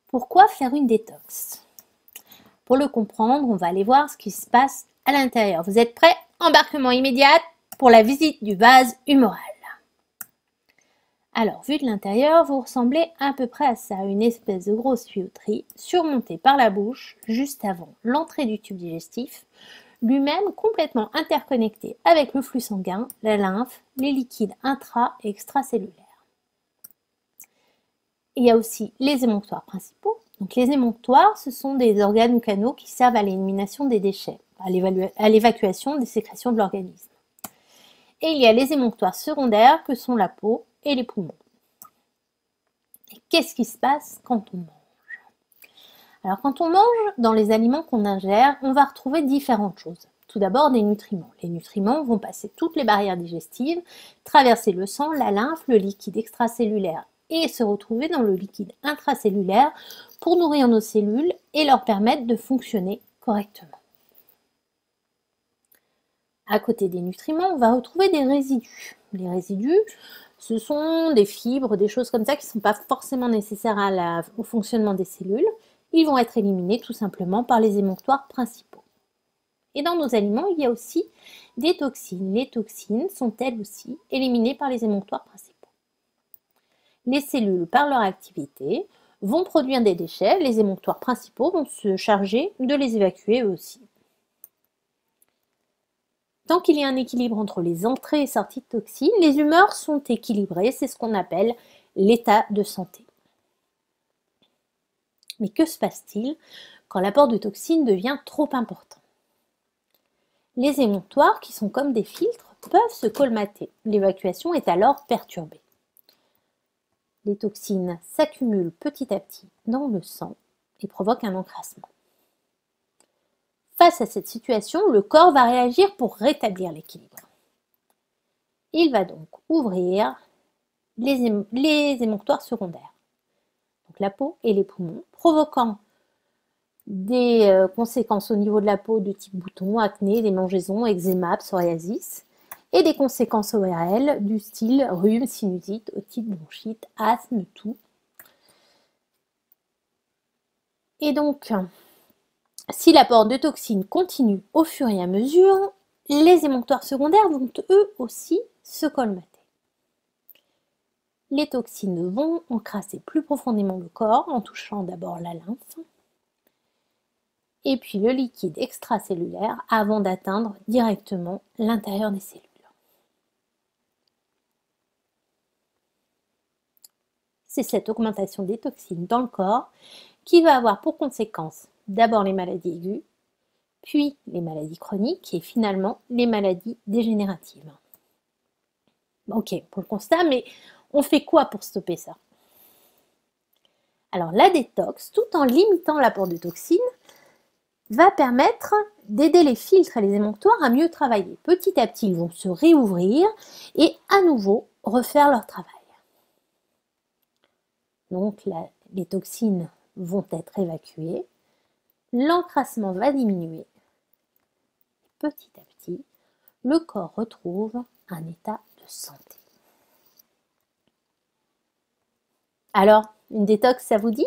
Pourquoi faire une détox? Pour le comprendre, on va aller voir ce qui se passe à l'intérieur. Vous êtes prêts? Embarquement immédiat pour la visite du vase humoral. Alors, vu de l'intérieur, vous ressemblez à peu près à ça, une espèce de grosse tuyauterie surmontée par la bouche juste avant l'entrée du tube digestif, lui-même complètement interconnecté avec le flux sanguin, la lymphe, les liquides intra- et extracellulaires. Il y a aussi les émonctoires principaux. Donc les émonctoires, ce sont des organes ou canaux qui servent à l'élimination des déchets, à l'évacuation des sécrétions de l'organisme. Et il y a les émonctoires secondaires que sont la peau et les poumons. Et qu'est-ce qui se passe quand on mange? Alors quand on mange, dans les aliments qu'on ingère, on va retrouver différentes choses. Tout d'abord des nutriments. Les nutriments vont passer toutes les barrières digestives, traverser le sang, la lymphe, le liquide extracellulaire et se retrouver dans le liquide intracellulaire pour nourrir nos cellules et leur permettre de fonctionner correctement. À côté des nutriments, on va retrouver des résidus. Les résidus, ce sont des fibres, des choses comme ça qui ne sont pas forcément nécessaires au fonctionnement des cellules. Ils vont être éliminés tout simplement par les émonctoires principaux. Et dans nos aliments, il y a aussi des toxines. Les toxines sont elles aussi éliminées par les émonctoires principaux. Les cellules, par leur activité, vont produire des déchets. Les émonctoires principaux vont se charger de les évacuer eux aussi. Tant qu'il y a un équilibre entre les entrées et sorties de toxines, les humeurs sont équilibrées. C'est ce qu'on appelle l'état de santé. Mais que se passe-t-il quand l'apport de toxines devient trop important? Les émonctoires, qui sont comme des filtres, peuvent se colmater. L'évacuation est alors perturbée. Les toxines s'accumulent petit à petit dans le sang et provoquent un encrassement. Face à cette situation, le corps va réagir pour rétablir l'équilibre. Il va donc ouvrir les émonctoires secondaires, donc la peau et les poumons, provoquant des conséquences au niveau de la peau de type boutons, acné, démangeaisons, eczéma, psoriasis, et des conséquences ORL du style rhume, sinusite, otite, bronchite, asthme, toux. Et donc, si l'apport de toxines continue au fur et à mesure, les émonctoires secondaires vont eux aussi se colmater. Les toxines vont encrasser plus profondément le corps en touchant d'abord la lymphe et puis le liquide extracellulaire avant d'atteindre directement l'intérieur des cellules. C'est cette augmentation des toxines dans le corps qui va avoir pour conséquence d'abord les maladies aiguës, puis les maladies chroniques et finalement les maladies dégénératives. Ok, pour le constat, mais on fait quoi pour stopper ça? Alors la détox, tout en limitant l'apport de toxines, va permettre d'aider les filtres et les émonctoires à mieux travailler. Petit à petit, ils vont se réouvrir et à nouveau refaire leur travail. Donc les toxines vont être évacuées, l'encrassement va diminuer. Petit à petit, le corps retrouve un état de santé. Alors, une détox, ça vous dit?